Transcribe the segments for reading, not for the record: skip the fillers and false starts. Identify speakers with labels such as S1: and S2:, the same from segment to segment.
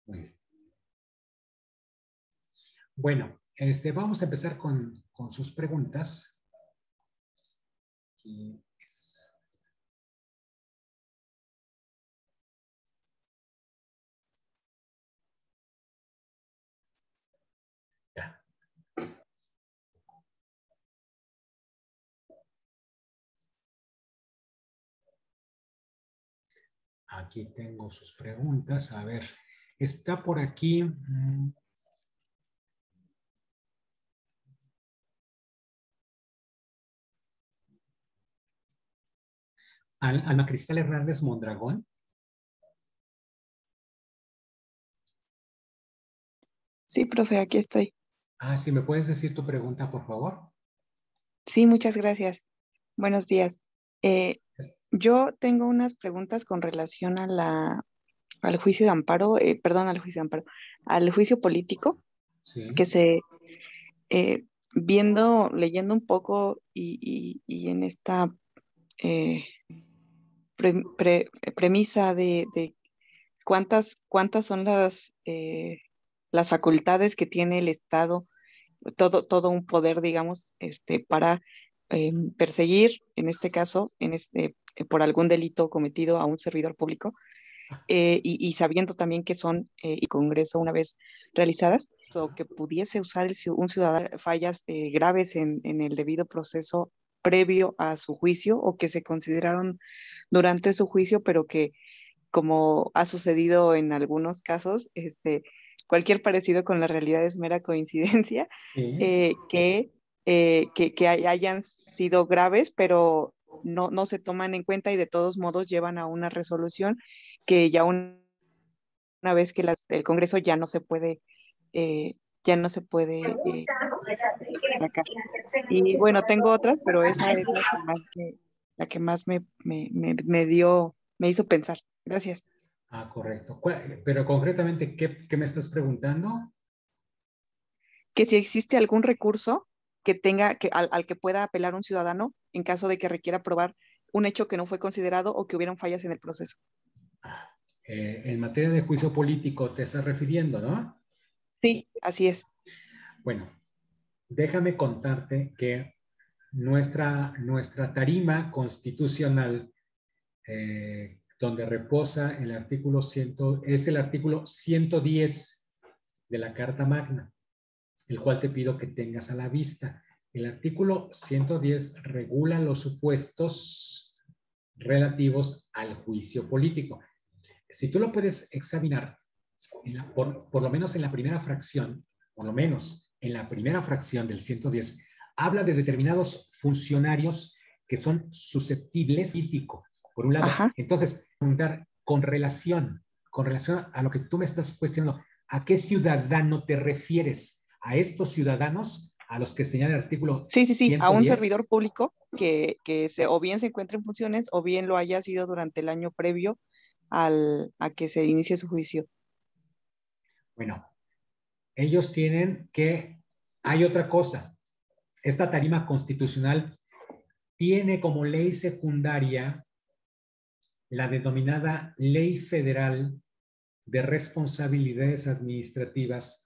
S1: Muy bien. Bueno, vamos a empezar con sus preguntas. Y ya. Aquí tengo sus preguntas. A ver, está por aquí. Alma Cristal Hernández Mondragón.
S2: Sí, profe, aquí estoy.
S1: Sí, ¿me puedes decir tu pregunta, por favor?
S2: Sí, muchas gracias. Buenos días. Yo tengo unas preguntas con relación a al juicio de amparo, perdón, al juicio de amparo, al juicio político,
S1: Sí.
S2: que eh, leyendo un poco y en esta eh, premisa de cuántas son las facultades que tiene el Estado, todo un poder, digamos, para perseguir, en este caso, por algún delito cometido a un servidor público, y sabiendo también que son y Congreso una vez realizadas, o que pudiese usar un ciudadano fallas graves en el debido proceso previo a su juicio o que se consideraron durante su juicio, pero que como ha sucedido en algunos casos, cualquier parecido con la realidad es mera coincidencia,
S1: Sí.
S2: que hayan sido graves, pero no se toman en cuenta y de todos modos llevan a una resolución que ya una vez que el Congreso eh, ya no se puede sacar. Y bueno, tengo otras, pero esa es la que más me hizo pensar. Gracias.
S1: Correcto. Pero concretamente, ¿qué me estás preguntando?
S2: Que si existe algún recurso al que pueda apelar un ciudadano en caso de que requiera probar un hecho que no fue considerado o que hubieran fallas en el proceso.
S1: En materia de juicio político te estás refiriendo, ¿no?
S2: Sí, así es.
S1: Bueno, déjame contarte que nuestra tarima constitucional, donde reposa el artículo 100, es el artículo 110 de la Carta Magna, el cual te pido que tengas a la vista. El artículo 110 regula los supuestos relativos al juicio político. Si tú lo puedes examinar, por lo menos en la primera fracción, por lo menos en la primera fracción del 110, habla de determinados funcionarios que son susceptibles político, por un lado.
S2: Ajá.
S1: Entonces, preguntar con relación a lo que tú me estás cuestionando, ¿a qué ciudadano te refieres? ¿A estos ciudadanos a los que señala el artículo
S2: Sí, sí, sí, a un servidor
S1: 110?
S2: público o bien se encuentre en funciones o bien lo haya sido durante el año previo a que se inicie su juicio.
S1: Bueno, ellos tienen que, hay otra cosa, esta tarima constitucional tiene como ley secundaria la denominada Ley Federal de Responsabilidades Administrativas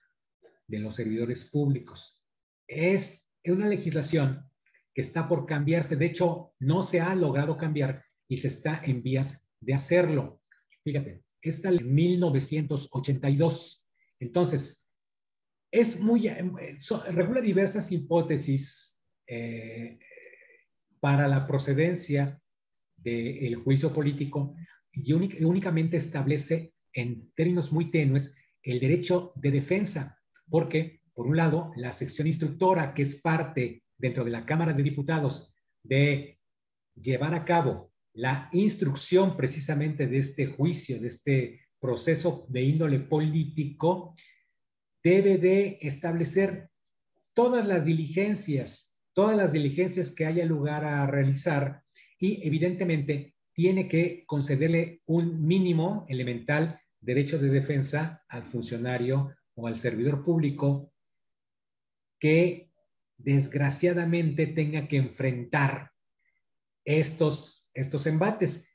S1: de los Servidores Públicos. Es una legislación que está por cambiarse, de hecho no se ha logrado cambiar y se está en vías de hacerlo. Fíjate, esta ley en 1982. Entonces, regula diversas hipótesis para la procedencia del juicio político y únicamente establece en términos muy tenues el derecho de defensa, porque, por un lado, la sección instructora, que es parte dentro de la Cámara de Diputados de llevar a cabo la instrucción precisamente de este juicio, de este proceso de índole político, debe de establecer todas las diligencias que haya lugar a realizar y evidentemente tiene que concederle un mínimo elemental derecho de defensa al funcionario o al servidor público que desgraciadamente tenga que enfrentar estos embates.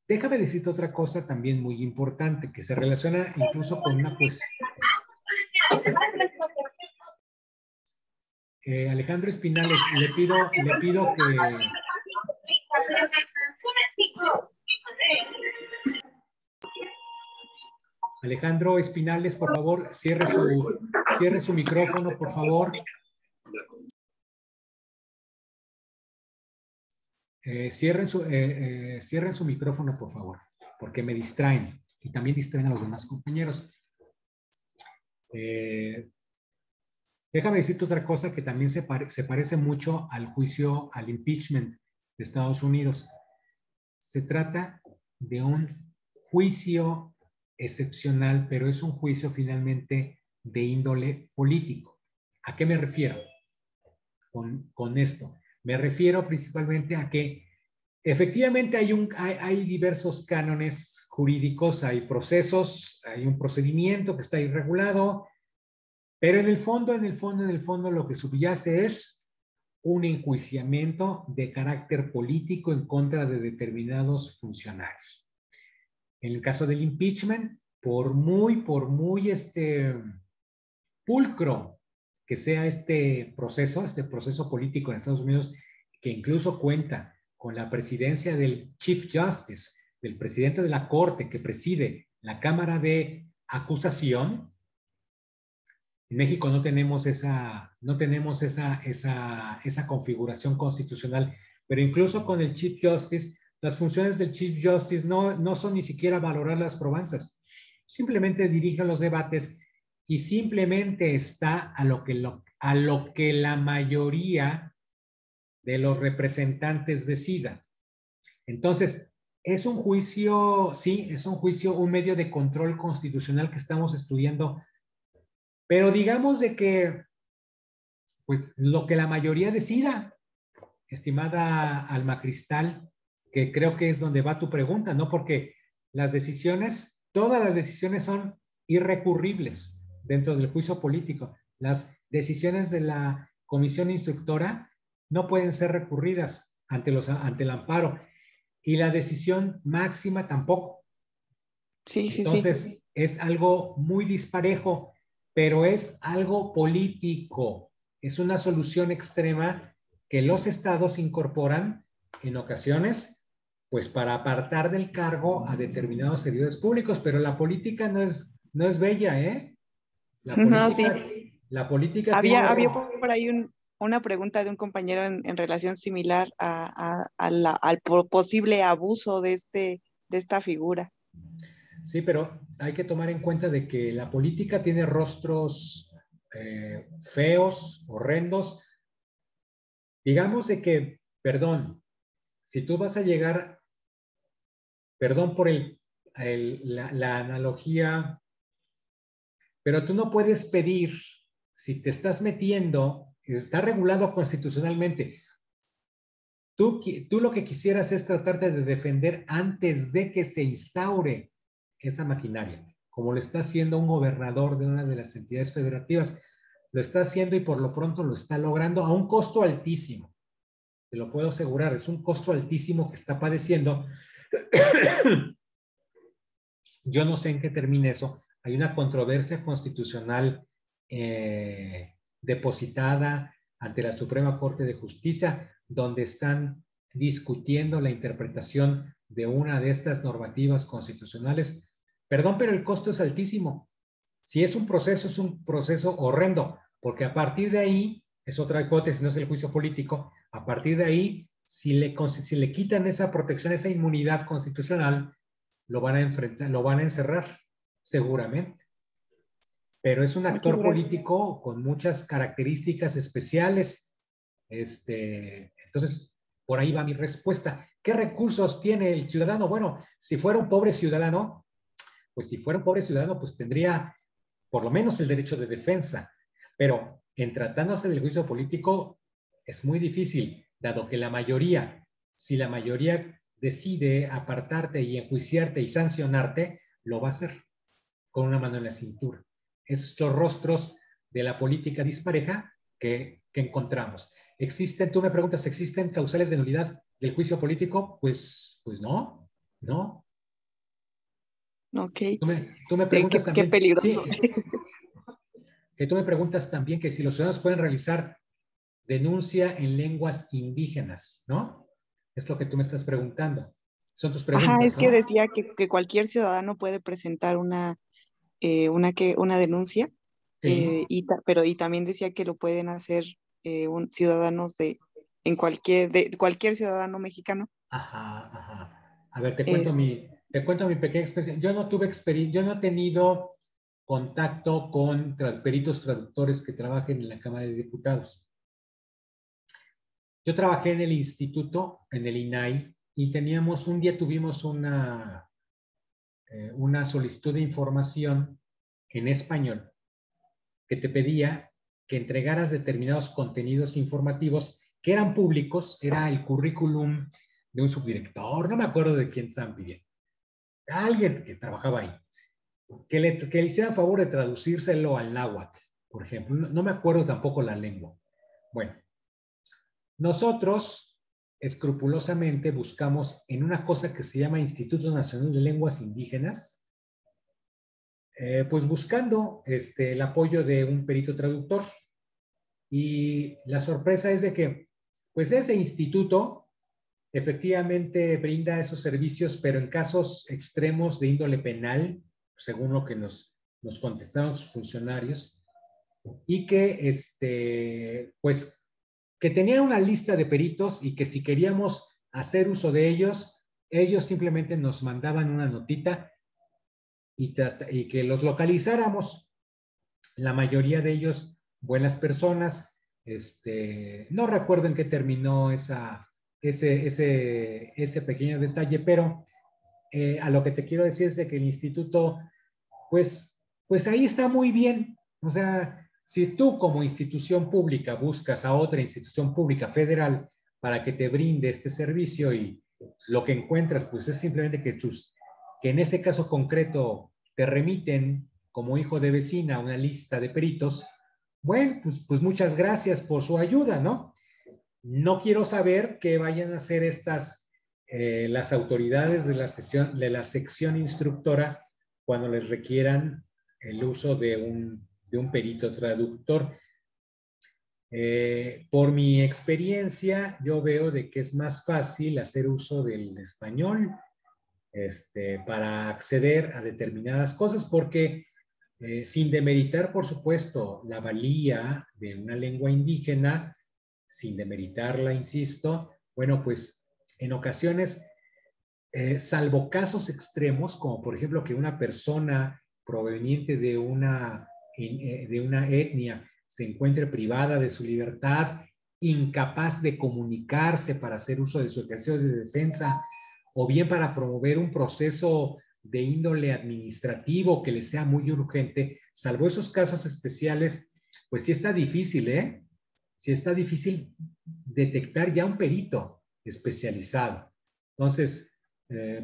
S1: déjame decirte otra cosa también muy importante que se relaciona incluso con una cuestión. Alejandro Espinales, le pido que... Alejandro Espinales, por favor, cierre su micrófono, por favor. Cierren su micrófono, por favor, porque me distraen y también distraen a los demás compañeros. Déjame decirte otra cosa que también se parece mucho al juicio, al impeachment de Estados Unidos. Se trata de un juicio excepcional, pero es un juicio finalmente de índole político. ¿A qué me refiero con esto? Me refiero principalmente a que efectivamente hay diversos cánones jurídicos, hay procesos, hay un procedimiento que está irregulado, pero en el fondo, lo que subyace es un enjuiciamiento de carácter político en contra de determinados funcionarios. En el caso del impeachment, por muy pulcro que sea este proceso político en Estados Unidos, que incluso cuenta con la presidencia del Chief Justice, del presidente de la Corte que preside la Cámara de Acusación. En México no tenemos esa configuración constitucional, pero incluso con el Chief Justice, las funciones del Chief Justice no son ni siquiera valorar las probanzas. Simplemente dirige los debates y simplemente está a lo que la mayoría de los representantes decida. Entonces, es un juicio, sí, es un juicio, un medio de control constitucional que estamos estudiando, pero digamos de que, pues, lo que la mayoría decida, estimada Alma Cristal, que creo que es donde va tu pregunta, ¿no? Porque todas las decisiones son irrecurribles dentro del juicio político. Las decisiones de la comisión instructora no pueden ser recurridas ante el amparo, y la decisión máxima tampoco.
S2: Sí, sí,
S1: Entonces,
S2: sí.
S1: es algo muy disparejo, pero es algo político. Es una solución extrema que los estados incorporan en ocasiones, pues para apartar del cargo a determinados servidores públicos, pero la política no es bella, ¿eh?
S2: No, sí.
S1: La política
S2: Había
S1: tiene...
S2: por ahí una pregunta de un compañero en relación similar al posible abuso de esta figura.
S1: Sí, pero hay que tomar en cuenta de que la política tiene rostros feos, horrendos. Digamos de que, perdón, si tú vas a llegar, perdón por la analogía, pero tú no puedes pedir, si te estás metiendo, está regulado constitucionalmente, tú lo que quisieras es tratarte de defender antes de que se instaure esa maquinaria, como lo está haciendo un gobernador de una de las entidades federativas. Lo está haciendo y por lo pronto lo está logrando a un costo altísimo. Te lo puedo asegurar, es un costo altísimo que está padeciendo. Yo no sé en qué termine eso. Hay una controversia constitucional depositada ante la Suprema Corte de Justicia, donde están discutiendo la interpretación de una de estas normativas constitucionales. Perdón, pero el costo es altísimo. Si es un proceso horrendo, porque a partir de ahí, es otra hipótesis, no es el juicio político, a partir de ahí, si le quitan esa protección, esa inmunidad constitucional, lo van a enfrentar, lo van a encerrar, seguramente. Pero es un
S2: Muchas
S1: actor
S2: gracias.
S1: político con muchas características especiales. Entonces, por ahí va mi respuesta. ¿Qué recursos tiene el ciudadano? Bueno, si fuera un pobre ciudadano, pues tendría por lo menos el derecho de defensa. Pero en tratándose del juicio político, es muy difícil, dado que si la mayoría decide apartarte y enjuiciarte y sancionarte, lo va a hacer con una mano en la cintura. Esos son los rostros de la política dispareja que encontramos. ¿Existen, tú me preguntas, ¿existen causales de nulidad del juicio político? Pues no. ¿no?
S2: Ok.
S1: Tú me preguntas
S2: Qué
S1: también, sí,
S2: peligroso.
S1: que tú me preguntas también que si los ciudadanos pueden realizar denuncia en lenguas indígenas, ¿no? Es lo que tú me estás preguntando. Son tus
S2: Ajá, es
S1: preguntas,
S2: que
S1: ¿no?
S2: decía que cualquier ciudadano puede presentar una denuncia,
S1: Sí.
S2: pero y también decía que lo pueden hacer ciudadanos de cualquier ciudadano mexicano.
S1: Ajá, ajá. A ver,
S2: Es,
S1: te cuento mi pequeña experiencia. Yo no tuve experiencia, yo no he tenido contacto con peritos traductores que trabajen en la Cámara de Diputados. Yo trabajé en el instituto, en el INAI, y un día tuvimos una solicitud de información en español que te pedía que entregaras determinados contenidos informativos que eran públicos, era el currículum de un subdirector, no me acuerdo de quién estaban pidiendo, alguien que trabajaba ahí, que le hicieran favor de traducírselo al náhuatl, por ejemplo. No me acuerdo tampoco la lengua. Bueno, nosotros escrupulosamente buscamos en una cosa que se llama Instituto Nacional de Lenguas Indígenas, pues buscando el apoyo de un perito traductor. Y la sorpresa es de que, pues ese instituto efectivamente brinda esos servicios, pero en casos extremos de índole penal, según lo que nos contestaron sus funcionarios, y que, pues, que tenía una lista de peritos y que si queríamos hacer uso de ellos, ellos simplemente nos mandaban una notita y que los localizáramos. La mayoría de ellos buenas personas. No recuerdo en qué terminó ese pequeño detalle, pero a lo que te quiero decir es de que el instituto, pues ahí está muy bien. O sea, si tú como institución pública buscas a otra institución pública federal para que te brinde este servicio y lo que encuentras, pues es simplemente que en este caso concreto te remiten como hijo de vecina una lista de peritos, bueno, pues muchas gracias por su ayuda, ¿no? No quiero saber qué vayan a hacer las autoridades de la sección instructora cuando les requieran el uso de un perito traductor. Por mi experiencia, yo veo de que es más fácil hacer uso del español para acceder a determinadas cosas, porque sin demeritar, por supuesto, la valía de una lengua indígena, sin demeritarla, insisto, bueno, pues en ocasiones, salvo casos extremos, como por ejemplo que una persona proveniente de una etnia se encuentre privada de su libertad, incapaz de comunicarse para hacer uso de su ejercicio de defensa, o bien para promover un proceso de índole administrativo que le sea muy urgente, salvo esos casos especiales, pues sí está difícil, ¿eh? Sí está difícil detectar ya un perito especializado. Entonces,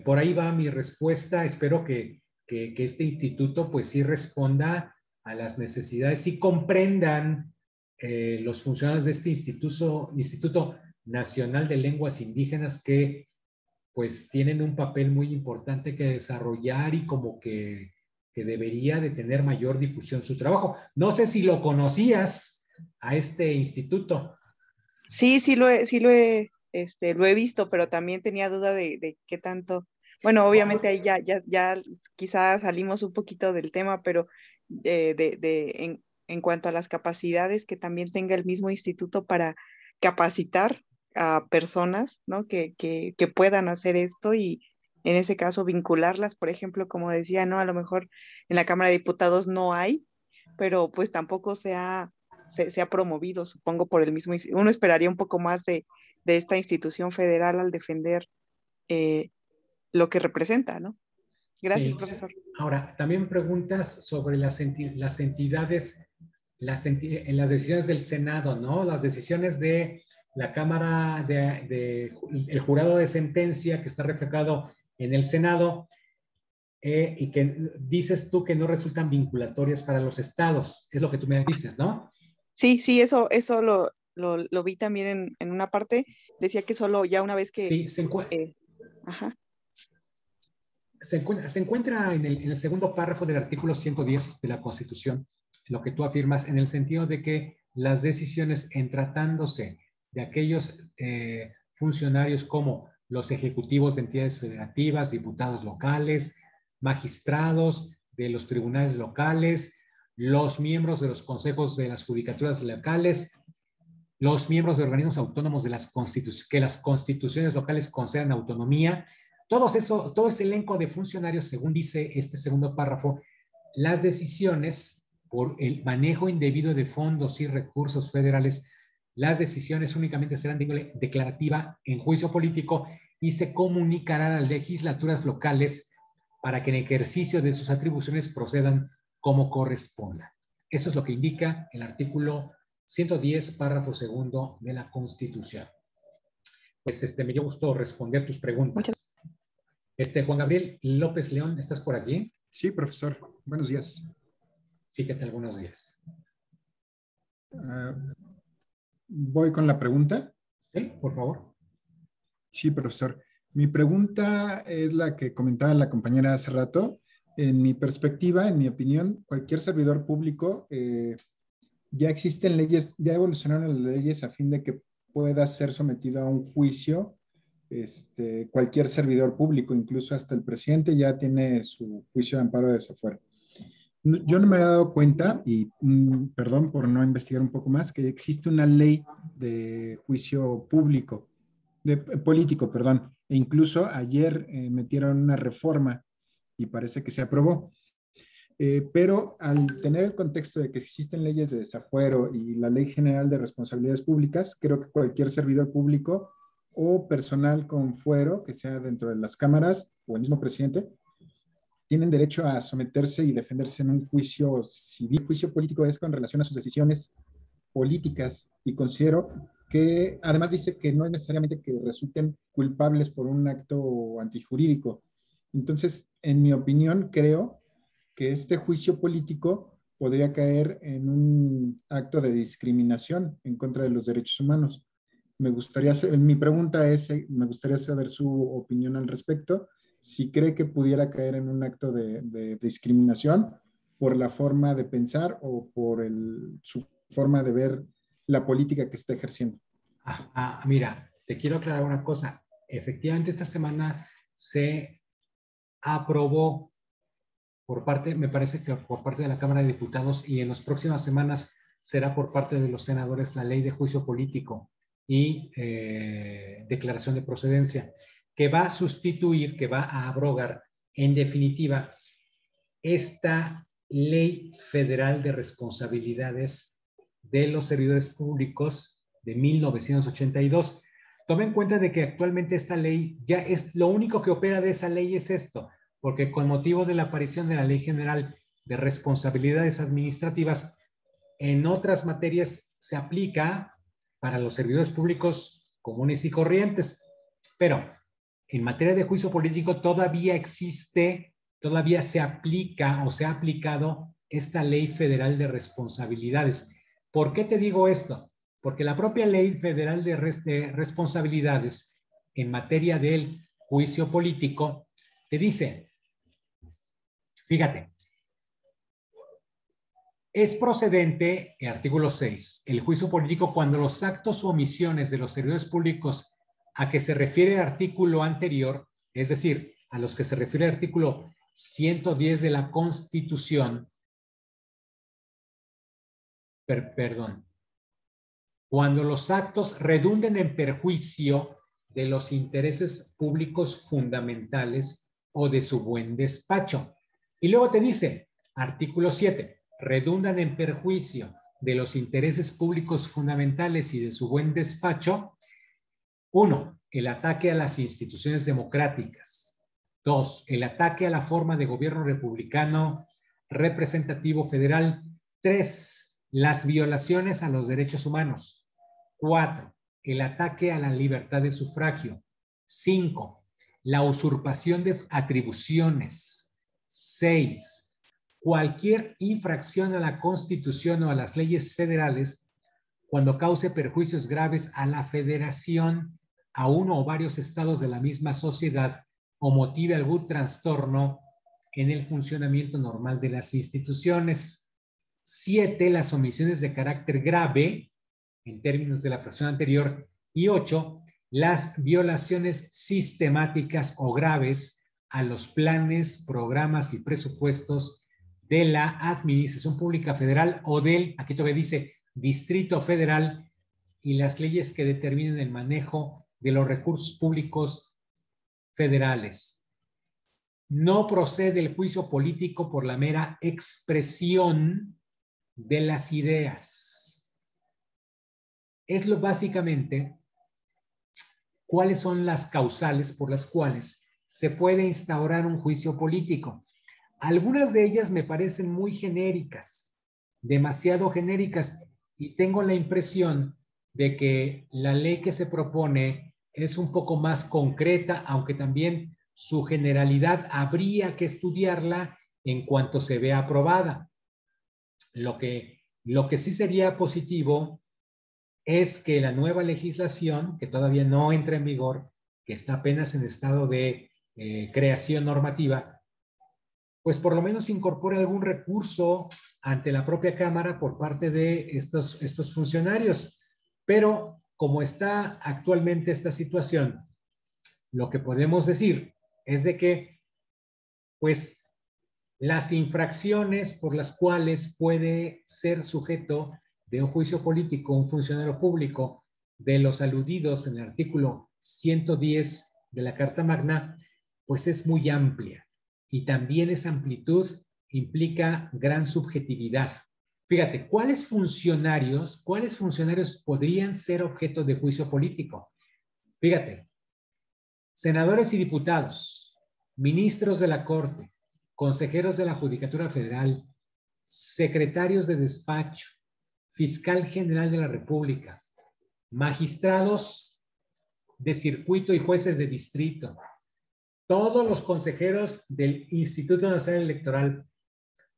S1: por ahí va mi respuesta. Espero que este instituto pues sí responda a las necesidades y comprendan los funcionarios de este Instituto Nacional de Lenguas Indígenas que pues tienen un papel muy importante que desarrollar y como que debería de tener mayor difusión su trabajo. No sé si lo conocías a este instituto.
S2: Sí, lo he visto, pero también tenía duda de qué tanto. Bueno, obviamente ahí ya quizás salimos un poquito del tema, pero en cuanto a las capacidades que también tenga el mismo instituto para capacitar a personas, ¿no? Que puedan hacer esto y en ese caso vincularlas, por ejemplo, como decía, ¿no? A lo mejor en la Cámara de Diputados no hay, pero pues tampoco se ha promovido, supongo, por el mismo. Uno esperaría un poco más de esta institución federal al defender eh, lo que representa, ¿no? Gracias,
S1: Sí.
S2: profesor.
S1: Ahora, también me preguntas sobre las entidades, en las decisiones del Senado, ¿no? Las decisiones de la Cámara, el jurado de sentencia que está reflejado en el Senado, y que dices tú que no resultan vinculatorias para los estados. Es lo que tú me dices, ¿no?
S2: Sí, sí, eso lo vi también en una parte. Decía que solo ya una vez que...
S1: Sí,
S2: eh, ajá.
S1: Se encuentra en el segundo párrafo del artículo 110 de la Constitución, lo que tú afirmas, en el sentido de que las decisiones en tratándose de aquellos funcionarios como los ejecutivos de entidades federativas, diputados locales, magistrados de los tribunales locales, los miembros de los consejos de las judicaturas locales, los miembros de organismos autónomos de que las constituciones locales concedan autonomía, todo ese elenco de funcionarios, según dice este segundo párrafo, las decisiones por el manejo indebido de fondos y recursos federales, las decisiones únicamente serán de índole declarativa en juicio político y se comunicarán a las legislaturas locales para que en ejercicio de sus atribuciones procedan como corresponda. Eso es lo que indica el artículo 110, párrafo segundo de la Constitución. Pues me dio gusto responder tus preguntas. Juan Gabriel López León, ¿estás por aquí?
S3: Sí, profesor. Buenos días.
S1: Sí, ¿qué tal? Buenos días.
S3: Voy con la pregunta.
S1: Sí, por favor.
S3: Sí, profesor. Mi pregunta es la que comentaba la compañera hace rato. En mi perspectiva, en mi opinión, cualquier servidor público, ya existen leyes, ya evolucionaron las leyes a fin de que pueda ser sometido a un juicio cualquier servidor público, incluso hasta el presidente ya tiene su juicio de amparo de desafuero. Yo no me he dado cuenta, y perdón por no investigar un poco más, que existe una ley de juicio público, político, perdón, e incluso ayer metieron una reforma y parece que se aprobó. Pero al tener el contexto de que existen leyes de desafuero y la Ley General de Responsabilidades Públicas, creo que cualquier servidor público o personal con fuero, que sea dentro de las cámaras o el mismo presidente, tienen derecho a someterse y defenderse en un juicio civil. Juicio político es con relación a sus decisiones políticas, y considero que además dice que no es necesariamente que resulten culpables por un acto antijurídico. Entonces, en mi opinión, creo que este juicio político podría caer en un acto de discriminación en contra de los derechos humanos. Mi pregunta es, me gustaría saber su opinión al respecto, si cree que pudiera caer en un acto de discriminación por la forma de pensar o por su forma de ver la política que está ejerciendo.
S1: Mira, te quiero aclarar una cosa. Efectivamente, esta semana se aprobó por parte, me parece que por parte de la Cámara de Diputados, y en las próximas semanas será por parte de los senadores la ley de juicio político y declaración de procedencia, que va a sustituir, que va a abrogar, en definitiva, esta Ley Federal de Responsabilidades de los Servidores Públicos de 1982. Tome en cuenta de que actualmente esta ley ya es, lo único que opera de esa ley es esto, porque con motivo de la aparición de la Ley General de Responsabilidades Administrativas, en otras materias se aplica para los servidores públicos comunes y corrientes, pero en materia de juicio político todavía existe, todavía se aplica o se ha aplicado esta Ley Federal de Responsabilidades. ¿Por qué te digo esto? Porque la propia Ley Federal de Responsabilidades en materia del juicio político te dice, fíjate, es procedente, el artículo 6, el juicio político cuando los actos o omisiones de los servidores públicos a que se refiere el artículo anterior, es decir, a los que se refiere el artículo 110 de la Constitución, cuando los actos redunden en perjuicio de los intereses públicos fundamentales o de su buen despacho. Y luego te dice, artículo 7, redundan en perjuicio de los intereses públicos fundamentales y de su buen despacho. 1. El ataque a las instituciones democráticas. 2. El ataque a la forma de gobierno republicano representativo federal. 3. Las violaciones a los derechos humanos. 4. El ataque a la libertad de sufragio. 5. La usurpación de atribuciones. 6. Cualquier infracción a la Constitución o a las leyes federales cuando cause perjuicios graves a la federación, a uno o varios estados de la misma sociedad o motive algún trastorno en el funcionamiento normal de las instituciones. 7, las omisiones de carácter grave, en términos de la fracción anterior. Y 8, las violaciones sistemáticas o graves a los planes, programas y presupuestos de la Administración Pública Federal o del, aquí todavía dice, Distrito Federal, y las leyes que determinen el manejo de los recursos públicos federales. No procede el juicio político por la mera expresión de las ideas. Es lo básicamente cuáles son las causales por las cuales se puede instaurar un juicio político. Algunas de ellas me parecen muy genéricas, demasiado genéricas, y tengo la impresión de que la ley que se propone es un poco más concreta, aunque también su generalidad habría que estudiarla en cuanto se vea aprobada. Lo que sí sería positivo es que la nueva legislación, que todavía no entra en vigor, que está apenas en estado de creación normativa, pues por lo menos incorpore algún recurso ante la propia Cámara por parte de estos funcionarios. Pero como está actualmente esta situación, lo que podemos decir es de que, pues, las infracciones por las cuales puede ser sujeto de un juicio político un funcionario público de los aludidos en el artículo 110 de la Carta Magna, pues es muy amplia. Y también esa amplitud implica gran subjetividad. Fíjate, ¿cuáles funcionarios podrían ser objeto de juicio político? Fíjate, senadores y diputados, ministros de la Corte, consejeros de la Judicatura Federal, secretarios de despacho, fiscal general de la República, magistrados de circuito y jueces de distrito, todos los consejeros del Instituto Nacional Electoral,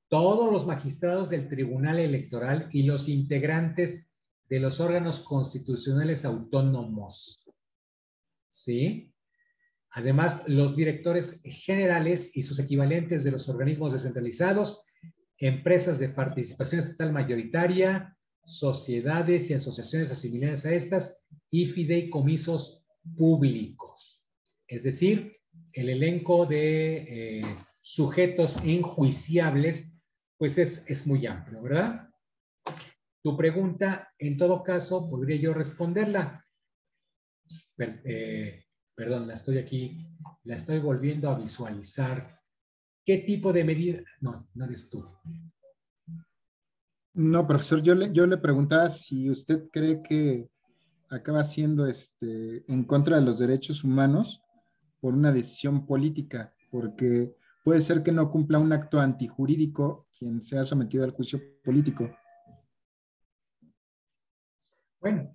S1: todos los magistrados del Tribunal Electoral y los integrantes de los órganos constitucionales autónomos. ¿Sí? Además, los directores generales y sus equivalentes de los organismos descentralizados, empresas de participación estatal mayoritaria, sociedades y asociaciones asimiladas a estas y fideicomisos públicos. Es decir, el elenco de sujetos enjuiciables, pues es muy amplio, ¿verdad? Tu pregunta, en todo caso, podría yo responderla. Perdón, la estoy volviendo a visualizar. ¿Qué tipo de medida? No, no eres tú.
S3: No, profesor, yo le preguntaba si usted cree que acaba siendo en contra de los derechos humanos por una decisión política, porque puede ser que no cumpla un acto antijurídico quien sea sometido al juicio político.
S1: Bueno,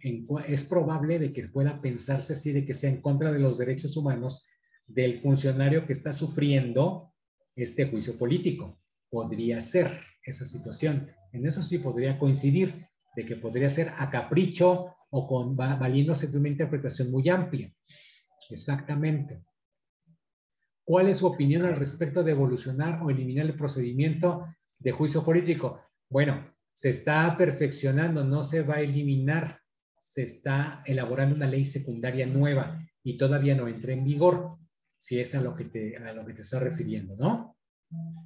S1: es probable de que pueda pensarse así, de que sea en contra de los derechos humanos del funcionario que está sufriendo este juicio político. Podría ser esa situación. En eso sí podría coincidir, de que podría ser a capricho o valiéndose de una interpretación muy amplia. Exactamente. ¿Cuál es su opinión al respecto de evolucionar o eliminar el procedimiento de juicio político? Bueno, se está perfeccionando, no se va a eliminar, se está elaborando una ley secundaria nueva y todavía no entra en vigor, si es a lo que te estás refiriendo, ¿no?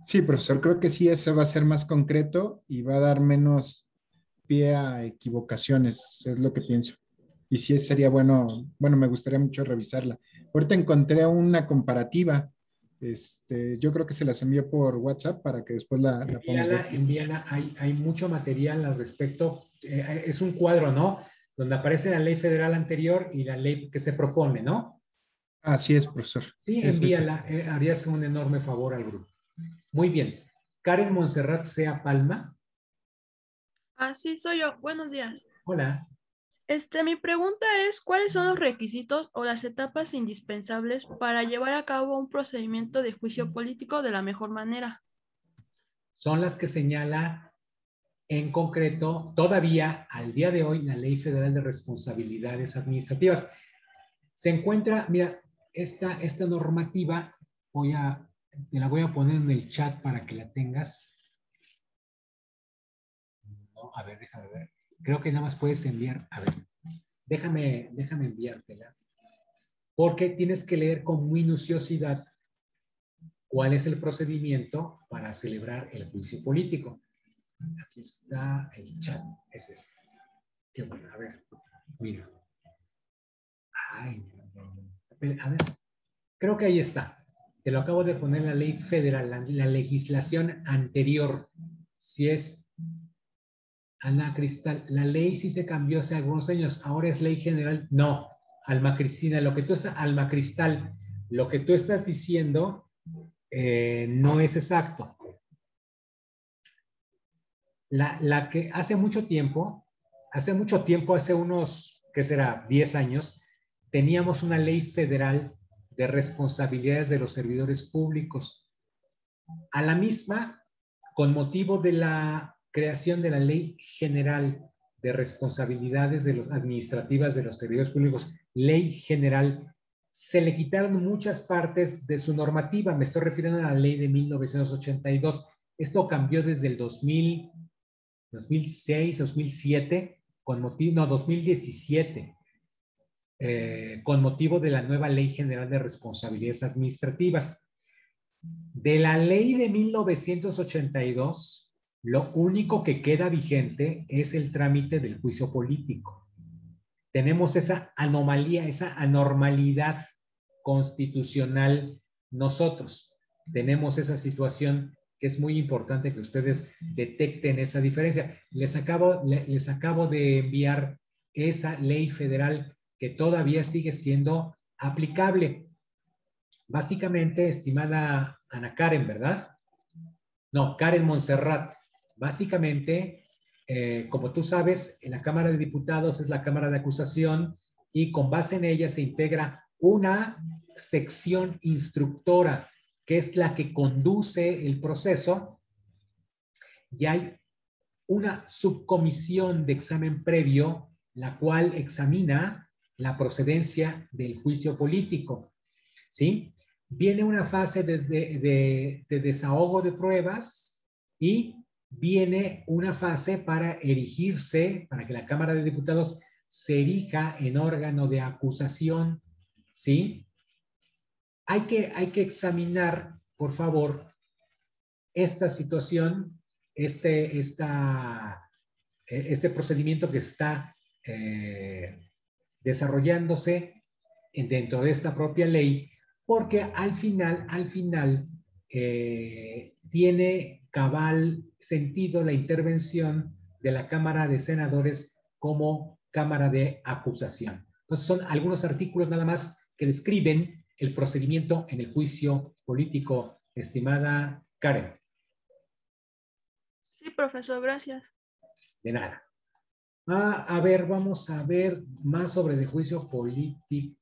S3: Sí, profesor, creo que sí, eso va a ser más concreto y va a dar menos pie a equivocaciones, es lo que pienso. Y sí sería bueno, me gustaría mucho revisarla. Ahorita encontré una comparativa, yo creo que se las envió por WhatsApp para que después la podamos ver.
S1: Envíala, hay mucho material al respecto, es un cuadro, ¿no? Donde aparece la ley federal anterior y la ley que se propone, ¿no?
S3: Así es, profesor.
S1: Sí, envíala, harías un enorme favor al grupo. Muy bien. Karen Montserrat Sea Palma.
S4: Sí, soy yo. Buenos días.
S1: Hola.
S4: Mi pregunta es, ¿cuáles son los requisitos o las etapas indispensables para llevar a cabo un procedimiento de juicio político de la mejor manera?
S1: Son las que señala en concreto todavía al día de hoy la Ley Federal de Responsabilidades Administrativas. Se encuentra, mira, esta normativa te la voy a poner en el chat para que la tengas. No, a ver, déjame ver. Creo que nada más puedes enviar. A ver, déjame enviártela. Porque tienes que leer con minuciosidad cuál es el procedimiento para celebrar el juicio político. Aquí está el chat. Es este. Qué bueno. A ver, mira. Ay, a ver. Creo que ahí está. Te lo acabo de poner en la ley federal, la legislación anterior. Si es Ana Cristal, la ley sí se cambió hace algunos años. Ahora es ley general. No, Alma Cristina, Alma Cristal, lo que tú estás diciendo no es exacto. La que hace mucho tiempo, hace unos, ¿qué será? 10 años, teníamos una ley federal de responsabilidades de los servidores públicos. A la misma, con motivo de la creación de la Ley General de Responsabilidades Administrativas de los Servidores Públicos, Ley General, se le quitaron muchas partes de su normativa. Me estoy refiriendo a la ley de 1982. Esto cambió desde el 2006, 2007, 2017, con motivo de la nueva Ley General de Responsabilidades Administrativas. De la ley de 1982, lo único que queda vigente es el trámite del juicio político. Tenemos esa anomalía, esa anormalidad constitucional nosotros. Tenemos esa situación que es muy importante que ustedes detecten esa diferencia. Les acabo de enviar esa ley federal que todavía sigue siendo aplicable. Básicamente, estimada Ana Karen, ¿verdad? No, Karen Montserrat. Básicamente, como tú sabes, en la Cámara de Diputados es la Cámara de Acusación y con base en ella se integra una sección instructora que es la que conduce el proceso y hay una subcomisión de examen previo la cual examina la procedencia del juicio político, ¿sí? Viene una fase de desahogo de pruebas y viene una fase para erigirse, para que la Cámara de Diputados se erija en órgano de acusación, ¿sí? Hay que examinar, por favor, esta situación, este procedimiento que está desarrollándose dentro de esta propia ley, porque al final tiene cabal sentido la intervención de la Cámara de Senadores como Cámara de Acusación. Entonces son algunos artículos nada más que describen el procedimiento en el juicio político, estimada Karen.
S4: Sí, profesor, gracias.
S1: De nada. A ver, vamos a ver más sobre el juicio político.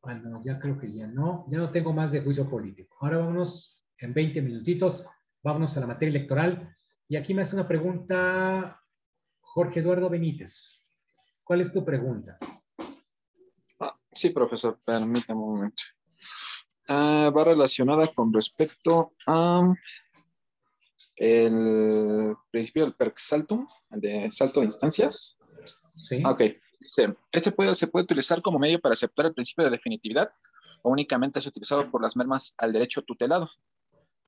S1: Ah, no, ya creo que ya no tengo más de juicio político. Ahora vámonos en 20 minutitos, vámonos a la materia electoral. Y aquí me hace una pregunta Jorge Eduardo Benítez. ¿Cuál es tu pregunta?
S5: Sí, profesor, permítame un momento. Va relacionada con respecto a el principio del per saltum, de salto de instancias.
S1: Sí.
S5: Ok. Este se puede utilizar como medio para aceptar el principio de definitividad o únicamente es utilizado por las mermas al derecho tutelado.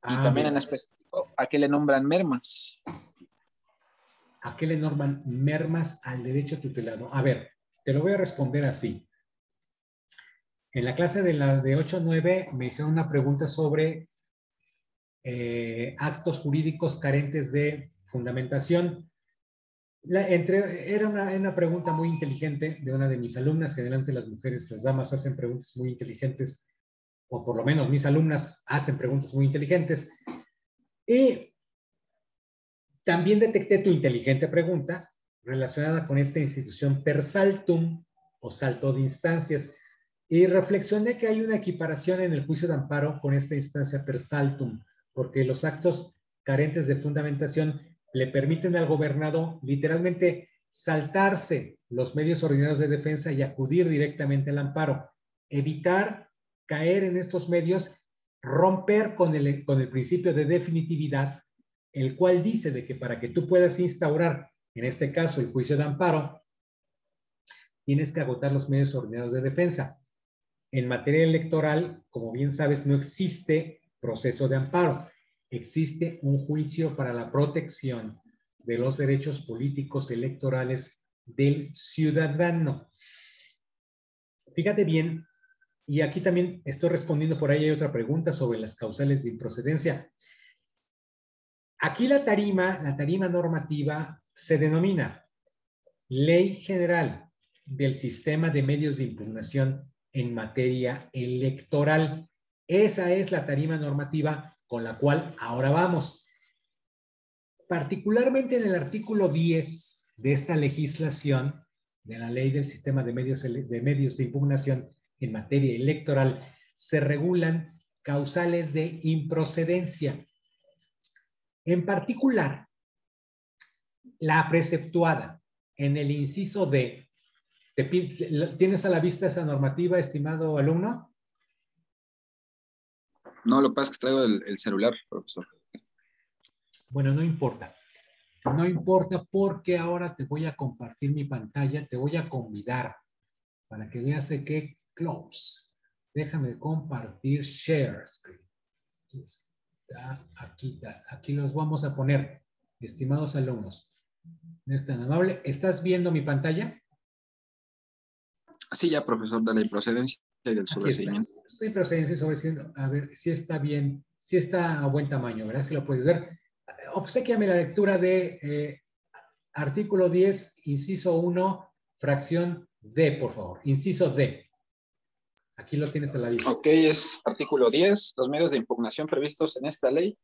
S5: Y también
S1: bien.
S5: en específico, ¿a qué le nombran mermas?
S1: ¿A qué le nombran mermas al derecho tutelado? A ver, te lo voy a responder así. En la clase de 8 a 9 me hicieron una pregunta sobre actos jurídicos carentes de fundamentación. Era una pregunta muy inteligente de una de mis alumnas. Generalmente las mujeres, las damas hacen preguntas muy inteligentes, o por lo menos mis alumnas hacen preguntas muy inteligentes. Y también detecté tu inteligente pregunta relacionada con esta institución per saltum o salto de instancias y reflexioné que hay una equiparación en el juicio de amparo con esta instancia per saltum, porque los actos carentes de fundamentación le permiten al gobernado literalmente saltarse los medios ordinarios de defensa y acudir directamente al amparo. evitar caer en estos medios, romper con el principio de definitividad, el cual dice de que para que tú puedas instaurar, en este caso, el juicio de amparo, tienes que agotar los medios ordinarios de defensa. En materia electoral, como bien sabes, no existe proceso de amparo. Existe un juicio para la protección de los derechos políticos electorales del ciudadano. Fíjate bien, y aquí también estoy respondiendo, por ahí hay otra pregunta sobre las causales de improcedencia. Aquí la tarima normativa se denomina Ley General del Sistema de Medios de Impugnación en materia electoral. Esa es la tarima normativa con la cual ahora vamos. Particularmente en el artículo 10 de esta legislación, de la Ley del Sistema de Medios de Impugnación en materia electoral, se regulan causales de improcedencia. En particular, la preceptuada en el inciso D. ¿Tienes a la vista esa normativa, estimado alumno?
S5: No, lo que pasa es que traigo el celular, profesor.
S1: Bueno, no importa. No importa porque ahora te voy a compartir mi pantalla, te voy a convidar para que veas que close. Déjame compartir share screen. Aquí los vamos a poner, estimados alumnos. No es tan amable. ¿Estás viendo mi pantalla?
S5: Sí, ya, profesor, de la improcedencia y del sobreseimiento.
S1: Sí, improcedencia y sobreseimiento. A ver si está bien, si está a buen tamaño, ¿verdad? Si lo puedes ver. Obséquiame la lectura de artículo 10, inciso 1, fracción D, por favor. Inciso D. Aquí lo tienes a la vista.
S5: Ok, es artículo 10. Los medios de impugnación previstos en esta ley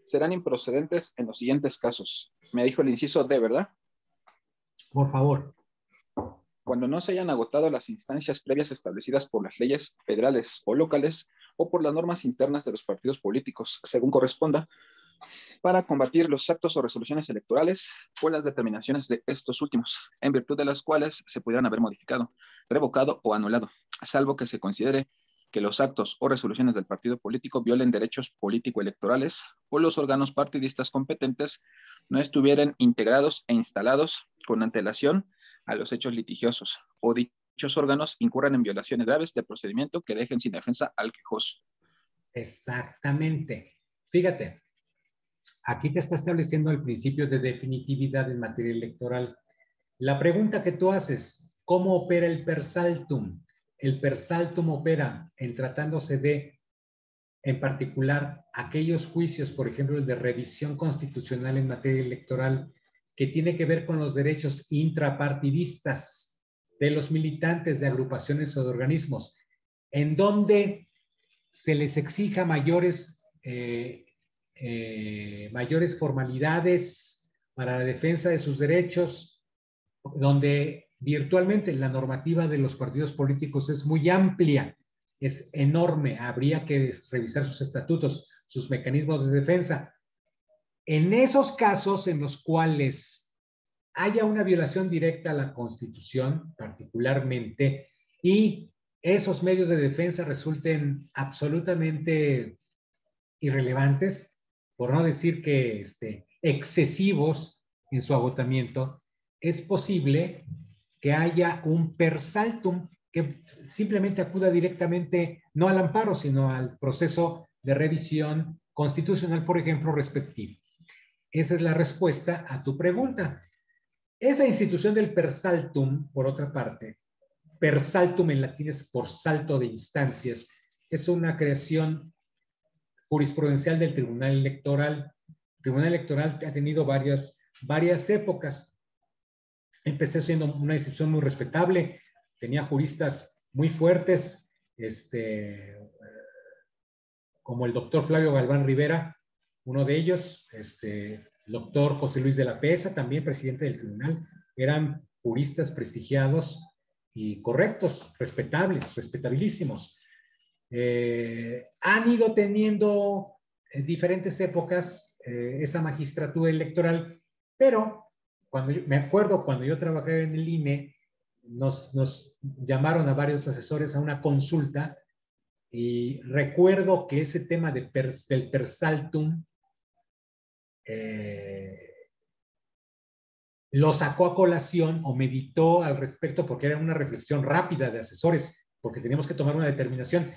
S5: serán improcedentes en los siguientes casos. Me dijo el inciso D, ¿verdad?
S1: Por favor.
S5: Cuando no se hayan agotado las instancias previas establecidas por las leyes federales o locales o por las normas internas de los partidos políticos, según corresponda, para combatir los actos o resoluciones electorales o las determinaciones de estos últimos, en virtud de las cuales se pudieran haber modificado, revocado o anulado, salvo que se considere que los actos o resoluciones del partido político violen derechos político-electorales o los órganos partidistas competentes no estuvieran integrados e instalados con antelación a los hechos litigiosos o dichos órganos incurran en violaciones graves de procedimiento que dejen sin defensa al quejoso.
S1: Exactamente. Fíjate, aquí te está estableciendo el principio de definitividad en materia electoral. La pregunta que tú haces, ¿cómo opera el per saltum? El per saltum opera en tratándose de, en particular, aquellos juicios, por ejemplo, el de revisión constitucional en materia electoral, que tiene que ver con los derechos intrapartidistas de los militantes de agrupaciones o de organismos, en donde se les exija mayores formalidades para la defensa de sus derechos, donde virtualmente la normativa de los partidos políticos es muy amplia, es enorme, habría que revisar sus estatutos, sus mecanismos de defensa. En esos casos en los cuales haya una violación directa a la Constitución, particularmente, y esos medios de defensa resulten absolutamente irrelevantes, por no decir que excesivos en su agotamiento, es posible que haya un per saltum que simplemente acuda directamente no al amparo, sino al proceso de revisión constitucional, por ejemplo, respectivo. Esa es la respuesta a tu pregunta. Esa institución del per saltum, por otra parte, per saltum en latín es por salto de instancias, es una creación jurisprudencial del Tribunal Electoral. El Tribunal Electoral ha tenido varias épocas. Empecé siendo una institución muy respetable, tenía juristas muy fuertes, como el doctor Flavio Galván Rivera, uno de ellos, el doctor José Luis de la Pesa, también presidente del tribunal, eran juristas prestigiados y correctos, respetables, respetabilísimos. Han ido teniendo diferentes épocas esa magistratura electoral, pero me acuerdo cuando yo trabajaba en el INE, nos llamaron a varios asesores a una consulta y recuerdo que ese tema del Persaltum lo sacó a colación o meditó al respecto porque era una reflexión rápida de asesores, porque teníamos que tomar una determinación.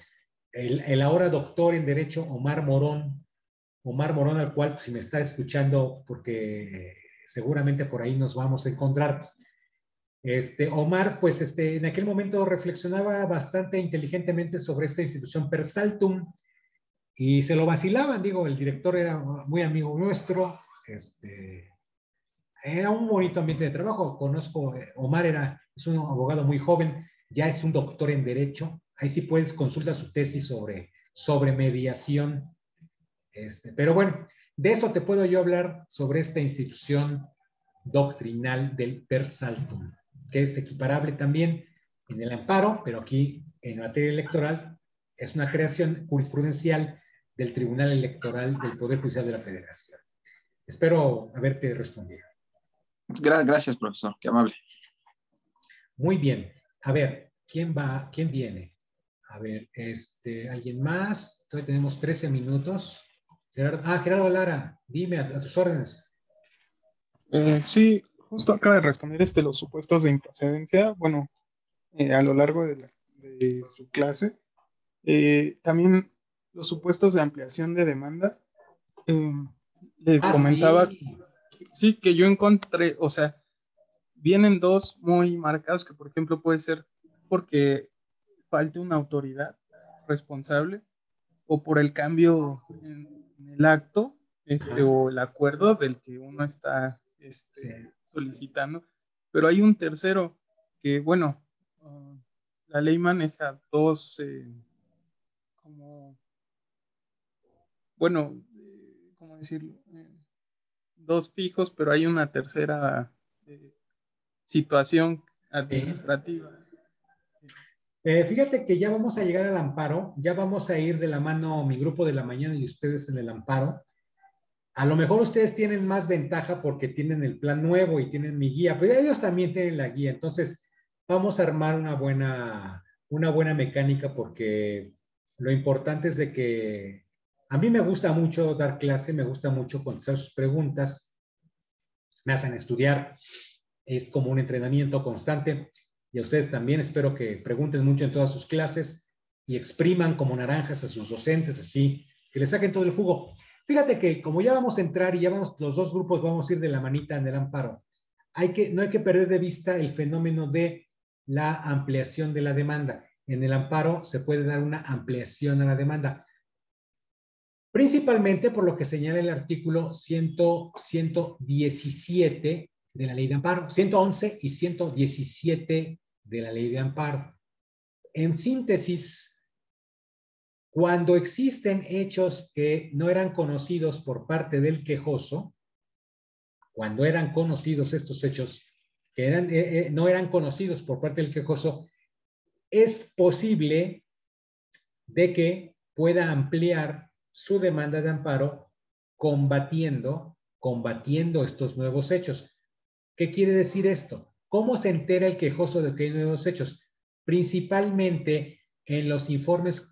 S1: El ahora doctor en Derecho, Omar Morón, al cual, si me está escuchando, porque seguramente por ahí nos vamos a encontrar. Omar, pues en aquel momento reflexionaba bastante inteligentemente sobre esta institución Persaltum y se lo vacilaban, digo, el director era muy amigo nuestro, era un bonito ambiente de trabajo. Conozco, Omar es un abogado muy joven, ya es un doctor en Derecho, ahí sí puedes consultar su tesis sobre mediación. Pero bueno, de eso te puedo yo hablar sobre esta institución doctrinal del Persaltum, que es equiparable también en el amparo, pero aquí en materia electoral es una creación jurisprudencial del Tribunal Electoral del Poder Judicial de la Federación. Espero haberte respondido.
S5: Gracias, profesor, qué amable.
S1: Muy bien. A ver, ¿quién viene? A ver, ¿alguien más? Todavía tenemos 13 minutos. Gerardo Lara, dime a tus órdenes.
S6: Sí, justo acaba de responder los supuestos de improcedencia, bueno, a lo largo de su clase. También los supuestos de ampliación de demanda. Le comentaba, sí, que yo encontré, o sea, vienen dos muy marcados, que por ejemplo puede ser porque falte una autoridad responsable o por el cambio en el acto o el acuerdo del que uno está solicitando. Pero hay un tercero que, bueno, la ley maneja dos, ¿cómo decirlo? Dos fijos, pero hay una tercera situación administrativa.
S1: Fíjate que ya vamos a llegar al amparo, ya vamos a ir de la mano mi grupo de la mañana y ustedes en el amparo. A lo mejor ustedes tienen más ventaja porque tienen el plan nuevo y tienen mi guía, pero ellos también tienen la guía. Entonces, vamos a armar una buena mecánica porque lo importante es de que a mí me gusta mucho dar clase, me gusta mucho contestar sus preguntas, me hacen estudiar, es como un entrenamiento constante. Y a ustedes también espero que pregunten mucho en todas sus clases y expriman como naranjas a sus docentes, así, que les saquen todo el jugo. Fíjate que como ya vamos a entrar y ya vamos, los dos grupos vamos a ir de la manita en el amparo, no hay que perder de vista el fenómeno de la ampliación de la demanda. En el amparo se puede dar una ampliación a la demanda, principalmente por lo que señala el artículo 117 de la ley de amparo, 111 y 117 de la ley de amparo. En síntesis, cuando existen hechos que no eran conocidos por parte del quejoso, cuando eran conocidos estos hechos que no eran conocidos por parte del quejoso, es posible de que pueda ampliar su demanda de amparo combatiendo estos nuevos hechos. ¿Qué quiere decir esto? ¿Cómo se entera el quejoso de que hay nuevos hechos? Principalmente en los informes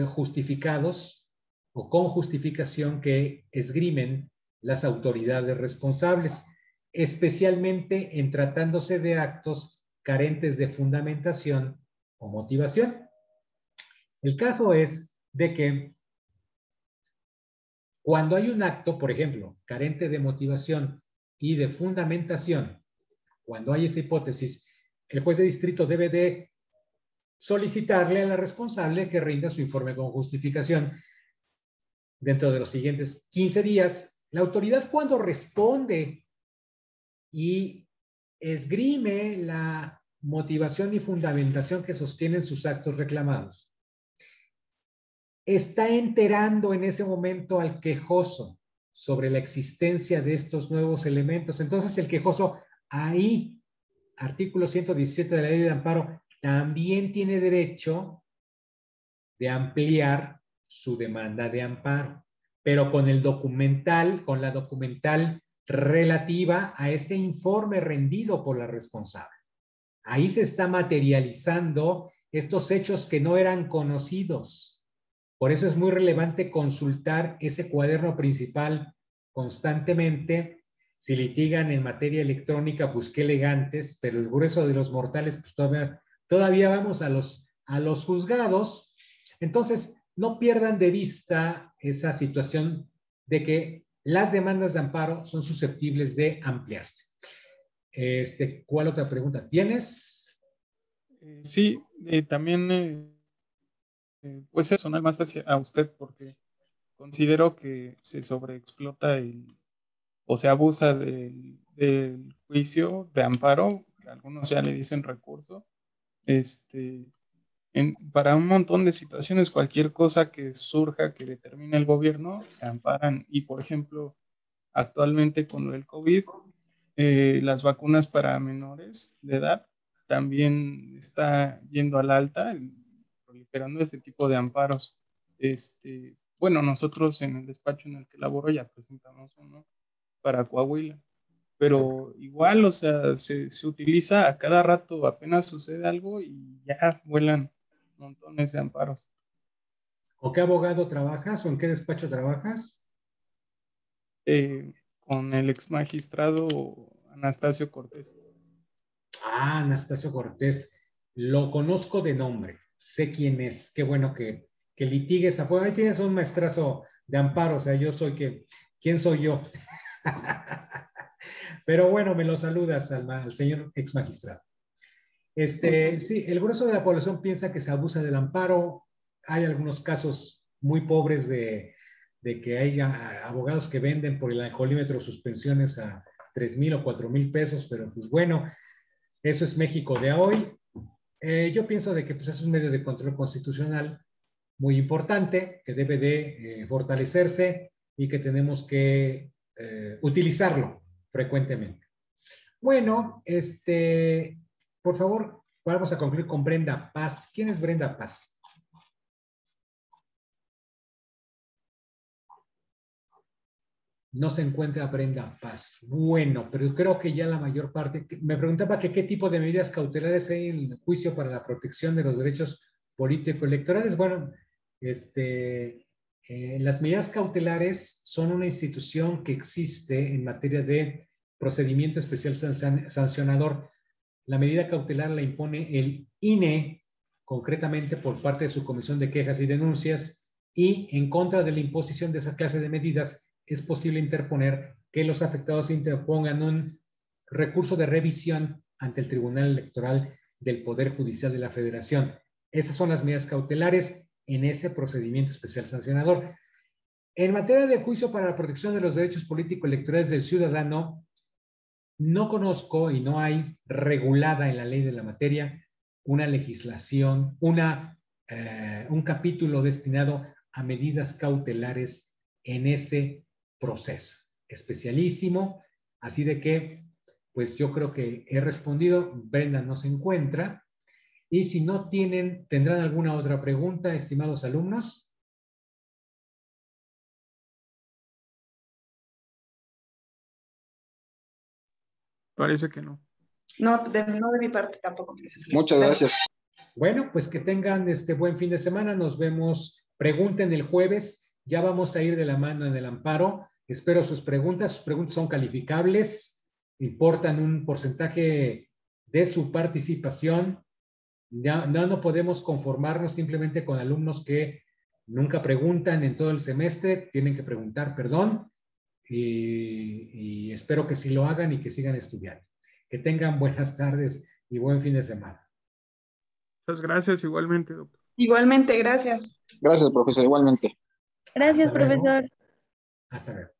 S1: justificados o con justificación que esgrimen las autoridades responsables, especialmente en tratándose de actos carentes de fundamentación o motivación. El caso es de que cuando hay un acto, por ejemplo, carente de motivación y de fundamentación, cuando hay esa hipótesis, el juez de distrito debe de solicitarle a la responsable que rinda su informe con justificación dentro de los siguientes 15 días. La autoridad, cuando responde y esgrime la motivación y fundamentación que sostienen sus actos reclamados, está enterando en ese momento al quejoso sobre la existencia de estos nuevos elementos. Entonces el quejoso ahí, artículo 117 de la ley de amparo, también tiene derecho de ampliar su demanda de amparo, pero con la documental relativa a este informe rendido por la responsable. Ahí se está materializando estos hechos que no eran conocidos. Por eso es muy relevante consultar ese cuaderno principal constantemente. Si litigan en materia electrónica, pues qué elegantes, pero el grueso de los mortales, pues todavía vamos a los juzgados. Entonces, no pierdan de vista esa situación de que las demandas de amparo son susceptibles de ampliarse. ¿Cuál otra pregunta tienes?
S6: Sí, también, pues personal más a usted, porque considero que se sobreexplota o se abusa del juicio de amparo, que algunos ya le dicen recurso, para un montón de situaciones, cualquier cosa que surja que determine el gobierno, se amparan. Y por ejemplo, actualmente con el COVID, las vacunas para menores de edad también está yendo al alta, proliferando este tipo de amparos. Bueno, nosotros en el despacho en el que laboro ya presentamos uno para Coahuila, pero igual, o sea, se utiliza a cada rato, apenas sucede algo y ya vuelan montones de amparos.
S1: ¿Con qué abogado trabajas o en qué despacho trabajas?
S6: Con el ex magistrado Anastasio Cortés.
S1: Ah, Anastasio Cortés. Lo conozco de nombre. Sé quién es. Qué bueno que litigues. Ahí tienes un maestrazo de amparo. O sea, yo soy ¿quién soy yo? Pero bueno, me lo saludas al señor ex magistrado. Sí, el grueso de la población piensa que se abusa del amparo. Hay algunos casos muy pobres de que hay abogados que venden por el alcoholímetro suspensiones a 3,000 o 4,000 pesos, pero pues bueno, eso es México de hoy. Yo pienso de que pues, es un medio de control constitucional muy importante que debe de fortalecerse y que tenemos que utilizarlo frecuentemente. Bueno, por favor, vamos a concluir con Brenda Paz. ¿Quién es Brenda Paz? No se encuentra Brenda Paz. Bueno, pero creo que ya la mayor parte, me preguntaba que qué tipo de medidas cautelares hay en el juicio para la protección de los derechos político-electorales. Bueno, las medidas cautelares son una institución que existe en materia de procedimiento especial sancionador. La medida cautelar la impone el INE, concretamente por parte de su Comisión de Quejas y Denuncias, y en contra de la imposición de esa clase de medidas es posible interponer que los afectados interpongan un recurso de revisión ante el Tribunal Electoral del Poder Judicial de la Federación. Esas son las medidas cautelares en ese procedimiento especial sancionador. En materia de juicio para la protección de los derechos político-electorales del ciudadano, no conozco y no hay regulada en la ley de la materia una legislación, un capítulo destinado a medidas cautelares en ese proceso. Especialísimo, así de que, pues yo creo que he respondido. Brenda no se encuentra. Y si no tendrán alguna otra pregunta, estimados alumnos.
S6: Parece que no.
S2: No, de mi parte tampoco.
S5: Muchas gracias.
S1: Bueno, pues que tengan buen fin de semana. Nos vemos. Pregunten el jueves. Ya vamos a ir de la mano en el amparo. Espero sus preguntas. Sus preguntas son calificables. Importan un porcentaje de su participación. Ya no podemos conformarnos simplemente con alumnos que nunca preguntan en todo el semestre. Tienen que preguntar, perdón. Y espero que sí lo hagan y que sigan estudiando. Que tengan buenas tardes y buen fin de semana.
S6: Muchas gracias, igualmente, doctor.
S2: Igualmente, gracias.
S5: Gracias, profesor, igualmente.
S4: Gracias,
S1: Hasta luego.
S4: profesor.
S1: Hasta luego.